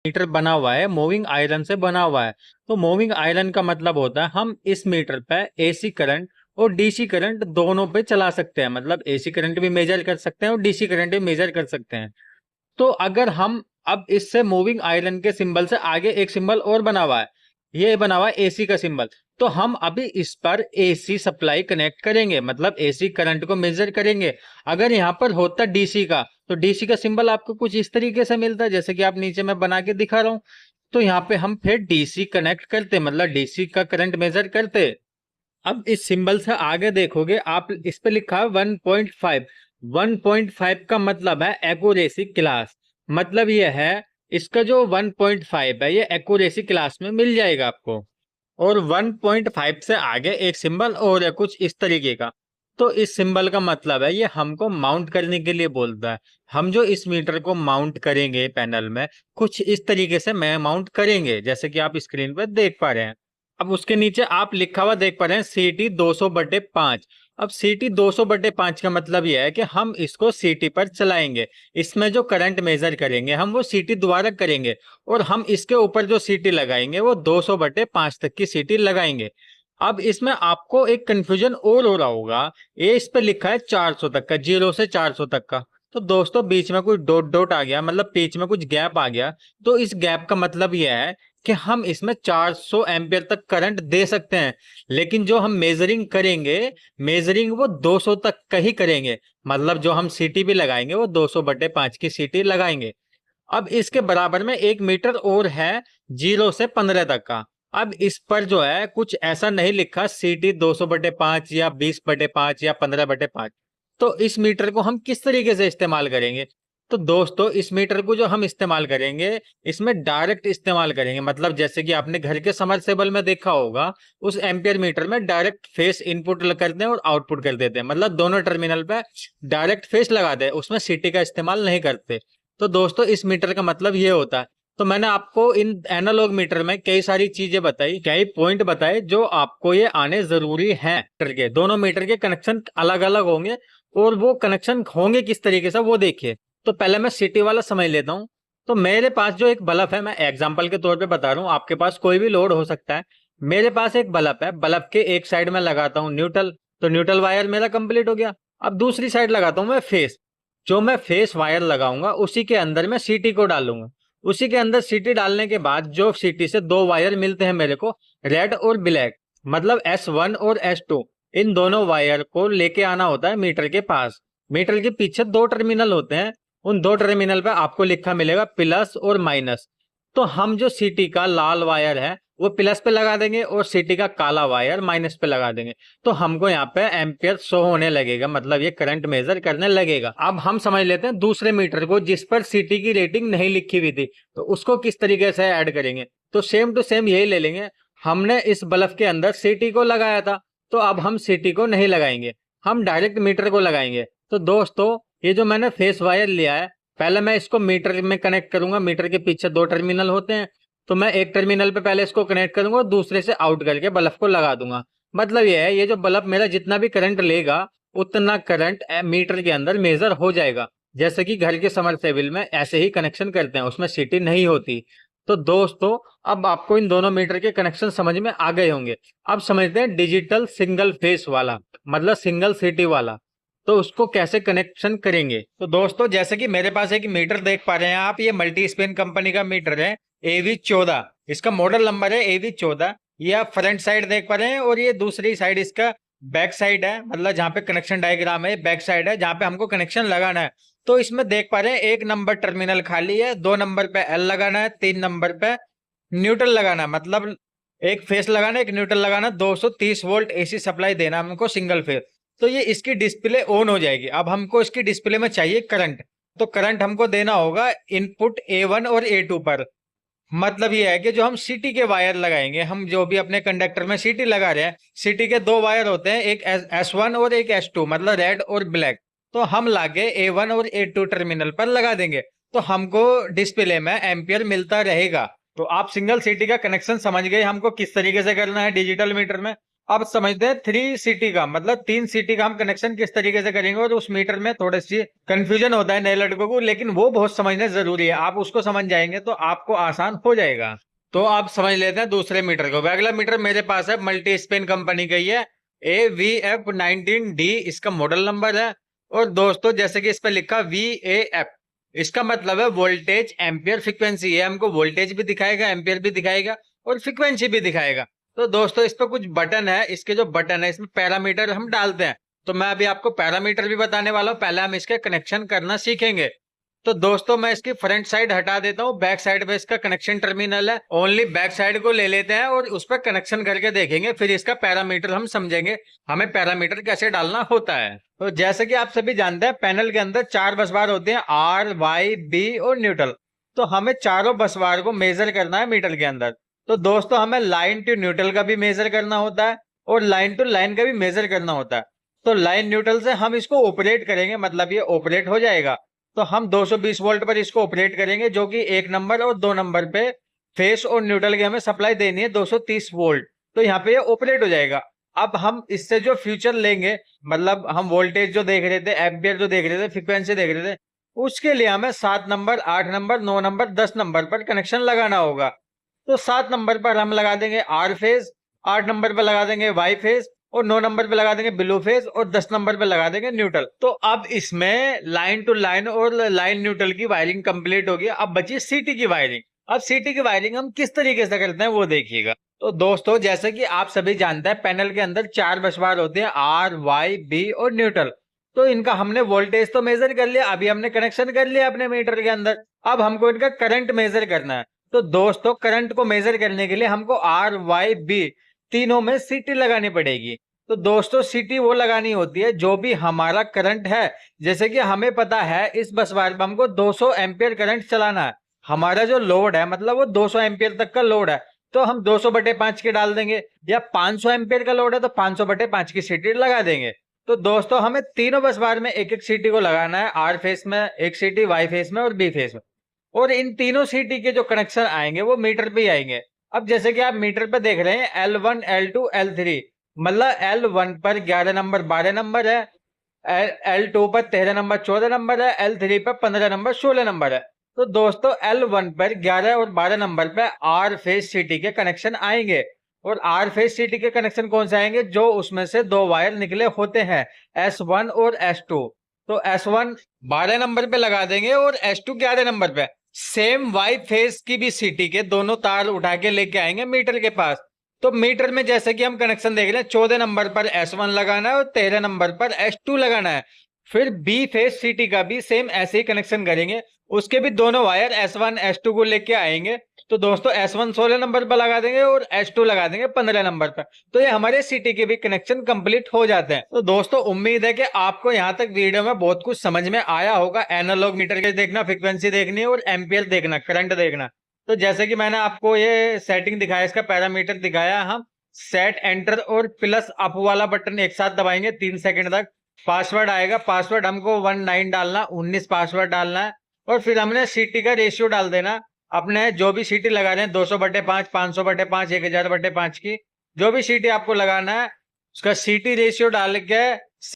Metre बना हुआ है मूविंग आयरन से बना हुआ है। तो मूविंग आयरन का मतलब होता है हम इस मीटर पे एसी करंट और डीसी करंट दोनों पे चला सकते हैं, मतलब एसी करंट भी मेजर कर सकते हैं और डीसी करंट भी मेजर कर सकते हैं। तो अगर हम अब इससे मूविंग आयरन के सिंबल से आगे एक सिंबल और बना हुआ है, ये बना हुआ है एसी का सिंबल, तो हम अभी इस पर एसी सप्लाई कनेक्ट करेंगे, मतलब एसी करंट को मेजर करेंगे। अगर यहाँ पर होता डीसी का, तो डीसी का सिंबल आपको कुछ इस तरीके से मिलता है, जैसे कि आप नीचे मैं बना के दिखा रहा हूं। तो यहाँ पे हम फिर डीसी कनेक्ट करते, मतलब डीसी का करंट मेजर करते। अब इस सिंबल से आगे देखोगे आप, इस पे लिखा है 1.5। 1.5 का मतलब है एक्यूरेसी क्लास, मतलब ये है इसका जो 1.5 है ये एक्यूरेसी क्लास में मिल जाएगा आपको। और 1.5 से आगे एक सिंबल और है कुछ इस तरीके का। तो इस सिंबल का मतलब है ये हमको माउंट करने के लिए बोलता है। हम जो इस मीटर को माउंट करेंगे पैनल में, कुछ इस तरीके से मैं माउंट करेंगे, जैसे कि आप स्क्रीन पर देख पा रहे हैं। अब उसके नीचे आप लिखा हुआ देख पा रहे हैं सीटी 200/5। अब सीटी 200/5 का मतलब यह है कि हम इसको सीटी पर चलाएंगे। इसमें जो करंट मेजर करेंगे हम वो सीटी द्वारा करेंगे, और हम इसके ऊपर जो सीटी लगाएंगे वो 200/5 तक की सीटी लगाएंगे। अब इसमें आपको एक कंफ्यूजन और हो रहा होगा, ये इस पे लिखा है 400 तक का, 0 से 400 तक का। तो दोस्तों बीच में कोई डॉट डॉट आ गया, मतलब बीच में कुछ गैप आ गया। तो इस गैप का मतलब यह है कि हम इसमें 400 एम्पियर तक करंट दे सकते हैं, लेकिन जो हम मेजरिंग करेंगे, मेजरिंग वो 200 तक का ही करेंगे। मतलब जो हम सीटी भी लगाएंगे वो 200/5 की सीटी लगाएंगे। अब इसके बराबर में एक मीटर और है 0 से 15 तक का। अब इस पर जो है कुछ ऐसा नहीं लिखा सीटी 200/5 या 20/5 या 15/5। तो इस मीटर को हम किस तरीके से इस्तेमाल करेंगे? तो दोस्तों इस मीटर को जो हम इस्तेमाल करेंगे, इसमें डायरेक्ट इस्तेमाल करेंगे, मतलब जैसे कि आपने घर के समरसेबल में देखा होगा, उस एम्पियर मीटर में डायरेक्ट फेस इनपुट करते हैं और आउटपुट कर देते हैं, मतलब दोनों टर्मिनल पे डायरेक्ट फेस लगाते हैं, उसमें सीटी का इस्तेमाल नहीं करते। तो दोस्तों इस मीटर का मतलब ये होता है। तो मैंने आपको इन एनालॉग मीटर में कई सारी चीजें बताई, कई पॉइंट बताए जो आपको ये आने जरूरी हैं। करके दोनों मीटर के कनेक्शन अलग अलग होंगे, और वो कनेक्शन होंगे किस तरीके से वो देखिए। तो पहले मैं सिटी वाला समझ लेता हूँ। तो मेरे पास जो एक बल्ब है, मैं एग्जाम्पल के तौर पे बता रहा हूँ, आपके पास कोई भी लोड हो सकता है। मेरे पास एक बल्ब है, बल्ब के एक साइड में लगाता हूँ न्यूट्रल, तो न्यूट्रल वायर मेरा कंप्लीट हो गया। अब दूसरी साइड लगाता हूँ मैं फेस। जो मैं फेस वायर लगाऊंगा उसी के अंदर मैं सीटी को डालूंगा। उसी के अंदर सीटी डालने के बाद जो सीटी से दो वायर मिलते हैं मेरे को, रेड और ब्लैक, मतलब S1 और S2, इन दोनों वायर को लेके आना होता है मीटर के पास। मीटर के पीछे दो टर्मिनल होते हैं, उन दो टर्मिनल पे आपको लिखा मिलेगा प्लस और माइनस। तो हम जो सीटी का लाल वायर है वो प्लस पे लगा देंगे और सीटी का काला वायर माइनस पे लगा देंगे। तो हमको यहाँ पे एम्पियर शो होने लगेगा, मतलब ये करंट मेजर करने लगेगा। अब हम समझ लेते हैं दूसरे मीटर को जिस पर सीटी की रेटिंग नहीं लिखी हुई थी, तो उसको किस तरीके से ऐड करेंगे। तो सेम टू सेम यही ले लेंगे। हमने इस बल्ब के अंदर सीटी को लगाया था, तो अब हम सीटी को नहीं लगाएंगे, हम डायरेक्ट मीटर को लगाएंगे। तो दोस्तों ये जो मैंने फेस वायर लिया है, पहले मैं इसको मीटर में कनेक्ट करूंगा। मीटर के पीछे दो टर्मिनल होते हैं, तो मैं एक टर्मिनल पे पहले इसको कनेक्ट करूंगा और दूसरे से आउट करके बल्ब को लगा दूंगा। मतलब ये है, ये जो बल्ब मेरा जितना भी करंट लेगा उतना करंट मीटर के अंदर मेजर हो जाएगा। जैसे कि घर के समरसेबल में ऐसे ही कनेक्शन करते हैं, उसमें सीटी नहीं होती। तो दोस्तों अब आपको इन दोनों मीटर के कनेक्शन समझ में आ गए होंगे। अब समझते हैं डिजिटल सिंगल फेस वाला, मतलब सिंगल सीटी वाला। तो उसको कैसे कनेक्शन करेंगे। तो दोस्तों जैसे कि मेरे पास एक मीटर देख पा रहे हैं आप, ये मल्टी स्पिन कंपनी का मीटर है AV14। इसका मॉडल नंबर है AV14। ये आप फ्रंट साइड देख पा रहे हैं, और ये दूसरी साइड इसका बैक साइड है, मतलब जहाँ पे कनेक्शन डायग्राम है बैक साइड है, जहाँ पे हमको कनेक्शन लगाना है। तो इसमें देख पा रहे हैं एक नंबर टर्मिनल खाली है, 2 नंबर पे L लगाना है, 3 नंबर पे न्यूट्रल लगाना है, मतलब एक फेस लगाना एक न्यूट्रल लगाना, 230 वोल्ट AC सप्लाई देना हमको सिंगल फेस। तो ये इसकी डिस्प्ले ऑन हो जाएगी। अब हमको इसकी डिस्प्ले में चाहिए करंट, तो करंट हमको देना होगा इनपुट A1 और A2 पर। मतलब ये है कि जो हम सीटी के वायर लगाएंगे, हम जो भी अपने कंडक्टर में सीटी लगा रहे हैं, सीटी के दो वायर होते हैं, एक S1 और एक S2, मतलब रेड और ब्लैक। तो हम लाके A1 और A2 टर्मिनल पर लगा देंगे, तो हमको डिस्प्ले में एम्पियर मिलता रहेगा। तो आप सिंगल सीटी का कनेक्शन समझ गए हमको किस तरीके से करना है डिजिटल मीटर में। अब समझते हैं 3 सिटी का, मतलब 3 सिटी का हम कनेक्शन किस तरीके से करेंगे। और उस मीटर में थोड़ी सी कंफ्यूजन होता है नए लड़कों को, लेकिन वो बहुत समझना जरूरी है। आप उसको समझ जाएंगे तो आपको आसान हो जाएगा। तो आप समझ लेते हैं दूसरे मीटर को। अगला मीटर मेरे पास है, मल्टी स्पेन कंपनी का ही है, AVF19D इसका मॉडल नंबर है। और दोस्तों जैसे कि इस पे लिखा VAF, इसका मतलब है वोल्टेज एम्पियर फ्रीक्वेंसी। ये हमको वोल्टेज भी दिखाएगा, एम्पियर भी दिखाएगा और फ्रीक्वेंसी भी दिखाएगा। तो दोस्तों इस पे कुछ बटन है, इसके जो बटन है इसमें पैरामीटर हम डालते हैं। तो मैं अभी आपको पैरामीटर भी बताने वाला हूँ, पहले हम इसके कनेक्शन करना सीखेंगे। तो दोस्तों मैं इसकी फ्रंट साइड हटा देता हूँ, बैक साइड पे इसका कनेक्शन टर्मिनल है। ओनली बैक साइड को ले लेते हैं और उस पर कनेक्शन करके देखेंगे, फिर इसका पैरामीटर हम समझेंगे हमें पैरामीटर कैसे डालना होता है। तो जैसे कि आप सभी जानते हैं पैनल के अंदर 4 बस बार होते हैं, R, Y, B और न्यूट्रल। तो हमें चारों बस बार को मेजर करना है मीटर के अंदर। तो दोस्तों हमें लाइन टू न्यूट्रल का भी मेजर करना होता है और लाइन टू लाइन का भी मेजर करना होता है। तो लाइन न्यूट्रल से हम इसको ऑपरेट करेंगे, मतलब ये ऑपरेट हो जाएगा। तो हम 220 वोल्ट पर इसको ऑपरेट करेंगे, जो कि 1 नंबर और 2 नंबर पे फेस और न्यूट्रल की हमें सप्लाई देनी है 230 वोल्ट। तो यहाँ पे ये ऑपरेट हो जाएगा। अब हम इससे जो फ्यूचर लेंगे, मतलब हम वोल्टेज जो देख रहे थे, एम्पियर जो देख रहे थे, फ्रीक्वेंसी देख रहे थे, उसके लिए हमें 7 नंबर, 8 नंबर, 9 नंबर, 10 नंबर पर कनेक्शन लगाना होगा। तो 7 नंबर पर हम लगा देंगे आर फेज, 8 नंबर पर लगा देंगे वाई फेज और 9 नंबर पे लगा देंगे ब्लू फेज और 10 नंबर पे लगा देंगे न्यूट्रल। तो अब इसमें लाइन टू लाइन और लाइन न्यूट्रल की वायरिंग कंप्लीट होगी। अब बची सीटी की वायरिंग। अब सीटी की वायरिंग हम किस तरीके से करते हैं वो देखिएगा। तो दोस्तों जैसे कि आप सभी जानते हैं पैनल के अंदर 4 बस बार होते हैं, R, Y, B और न्यूट्रल। तो इनका हमने वोल्टेज तो मेजर कर लिया, अभी हमने कनेक्शन कर लिया अपने मीटर के अंदर। अब हमको इनका करंट मेजर करना है। तो दोस्तों करंट को मेजर करने के लिए हमको R, Y, B तीनों में सीटी लगानी पड़ेगी। तो दोस्तों सीटी वो लगानी होती है जो भी हमारा करंट है। जैसे कि हमें पता है इस बस बार में हमको 200 एम्पियर करंट चलाना है। हमारा जो लोड है मतलब वो 200 एम्पियर तक का लोड है, तो हम 200/5 के डाल देंगे। या 500 एम्पियर का लोड है तो 500/5 की सीटी लगा देंगे। तो दोस्तों हमें तीनों बस बार में एक एक सीटी को लगाना है, आर फेस में एक सीटी, वाई फेस में और बी फेस में। और इन तीनों सीटी के जो कनेक्शन आएंगे वो मीटर पे ही आएंगे। अब जैसे कि आप मीटर पे देख रहे हैं L1, L2, L3, मतलब L1 पर 11 नंबर 12 नंबर है, L2 पर 13 नंबर 14 नंबर है, L3 पर 15 नंबर 16 नंबर है। तो दोस्तों L1 पर 11 और 12 नंबर पे आर फेस सीटी के कनेक्शन आएंगे। और आर फेस सीटी के कनेक्शन कौन से आएंगे, जो उसमें से 2 वायर निकले होते हैं, S1 और S2। तो S1 12 नंबर पे लगा देंगे और S2 11 नंबर पे। सेम वाई फेस की भी सीटी के दोनों तार उठा के लेके आएंगे मीटर के पास। तो मीटर में जैसे कि हम कनेक्शन देख रहे हैं, 14 नंबर पर S1 लगाना है और 13 नंबर पर S2 लगाना है। फिर बी फेस सीटी का भी सेम ऐसे ही कनेक्शन करेंगे, उसके भी दोनों वायर S1 S2 को लेके आएंगे। तो दोस्तों S1 16 नंबर पर लगा देंगे और S2 लगा देंगे 15 नंबर पर। तो ये हमारे सीटी के भी कनेक्शन कंप्लीट हो जाते हैं। तो दोस्तों उम्मीद है कि आपको यहाँ तक वीडियो में बहुत कुछ समझ में आया होगा। एनालॉग मीटर के देखना, फ्रीक्वेंसी देखनी है और एम्पियर देखना, करंट देखना। तो जैसे कि मैंने आपको ये सेटिंग दिखाया, इसका पैरामीटर दिखाया, हम सेट, एंटर और प्लस अप वाला बटन एक साथ दबाएंगे 3 सेकंड तक। पासवर्ड आएगा, पासवर्ड हमको 19 डालना, 19 पासवर्ड डालना है। और फिर हमने सीटी का रेशियो डाल देना, अपने जो भी सीटी लगा रहे हैं 200/5, 500/5, 1000/5 की जो भी सीटी आपको लगाना है उसका सीटी रेशियो डाल के